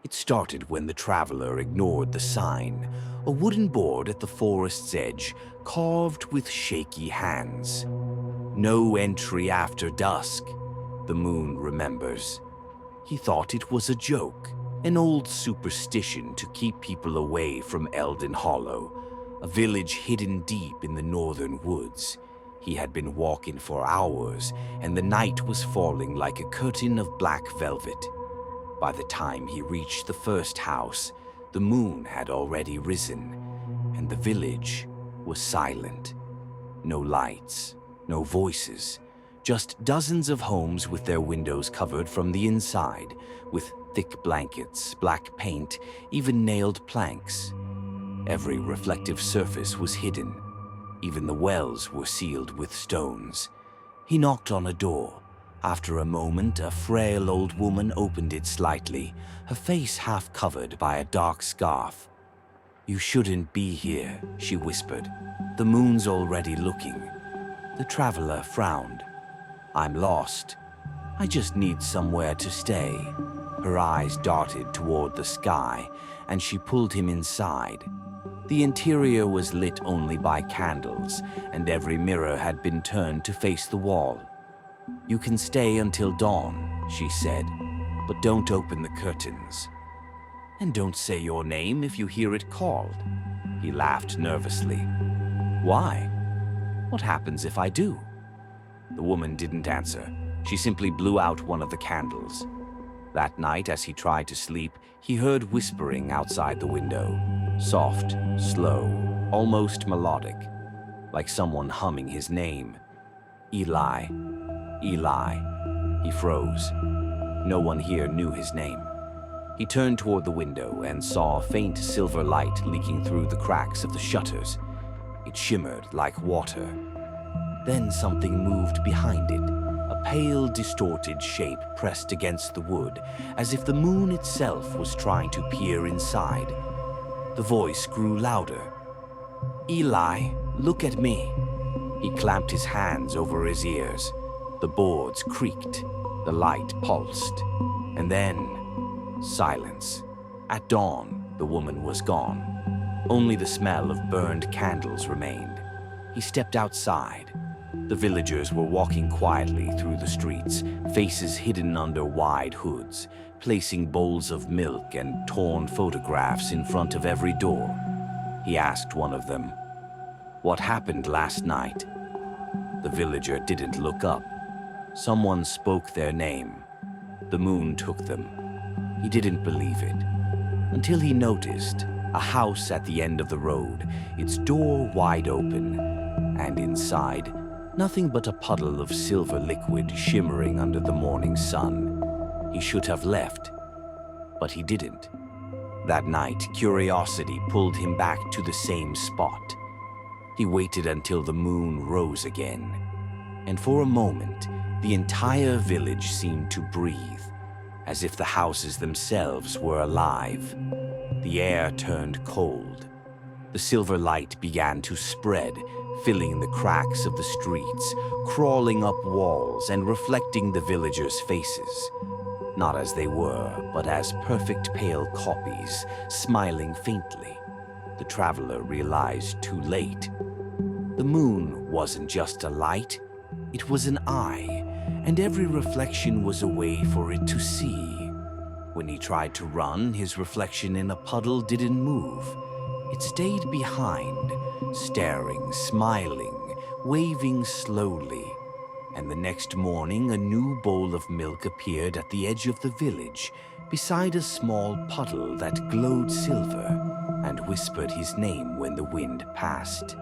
It started when the traveler ignored the sign, a wooden board at the forest's edge, carved with shaky hands. No entry after dusk, the moon remembers. He thought it was a joke, an old superstition to keep people away from Elden Hollow, a village hidden deep in the northern woods. He had been walking for hours, and the night was falling like a curtain of black velvet. By the time he reached the first house, the moon had already risen, and the village was silent. No lights, no voices, just dozens of homes with their windows covered from the inside, with thick blankets, black paint, even nailed planks. Every reflective surface was hidden. Even the wells were sealed with stones. He knocked on a door. After a moment, a frail old woman opened it slightly, her face half covered by a dark scarf. "You shouldn't be here," she whispered. "The moon's already looking." The traveler frowned. "I'm lost. I just need somewhere to stay." Her eyes darted toward the sky, and she pulled him inside. The interior was lit only by candles, and every mirror had been turned to face the wall. "You can stay until dawn," she said, "but don't open the curtains. And don't say your name if you hear it called." He laughed nervously. "Why? What happens if I do?" The woman didn't answer. She simply blew out one of the candles. That night, as he tried to sleep, he heard whispering outside the window. Soft, slow, almost melodic, like someone humming his name. "Eli. Eli." He froze. No one here knew his name. He turned toward the window and saw a faint silver light leaking through the cracks of the shutters. It shimmered like water. Then something moved behind it, a pale, distorted shape pressed against the wood, as if the moon itself was trying to peer inside. The voice grew louder. "Eli, look at me." He clamped his hands over his ears. The boards creaked, the light pulsed, and then silence. At dawn, the woman was gone. Only the smell of burned candles remained. He stepped outside. The villagers were walking quietly through the streets, faces hidden under wide hoods, placing bowls of milk and torn photographs in front of every door. He asked one of them, "What happened last night?" The villager didn't look up. Someone spoke their name. The moon took them. He didn't believe it, until he noticed a house at the end of the road, its door wide open, and inside, nothing but a puddle of silver liquid shimmering under the morning sun. He should have left, but he didn't. That night, curiosity pulled him back to the same spot. He waited until the moon rose again, and for a moment, the entire village seemed to breathe, as if the houses themselves were alive. The air turned cold. The silver light began to spread, filling the cracks of the streets, crawling up walls and reflecting the villagers' faces. Not as they were, but as perfect pale copies, smiling faintly. The traveler realized too late. The moon wasn't just a light, it was an eye, and every reflection was a way for it to see. When he tried to run, his reflection in a puddle didn't move. It stayed behind, staring, smiling, waving slowly. And the next morning, a new bowl of milk appeared at the edge of the village, beside a small puddle that glowed silver, and whispered his name when the wind passed.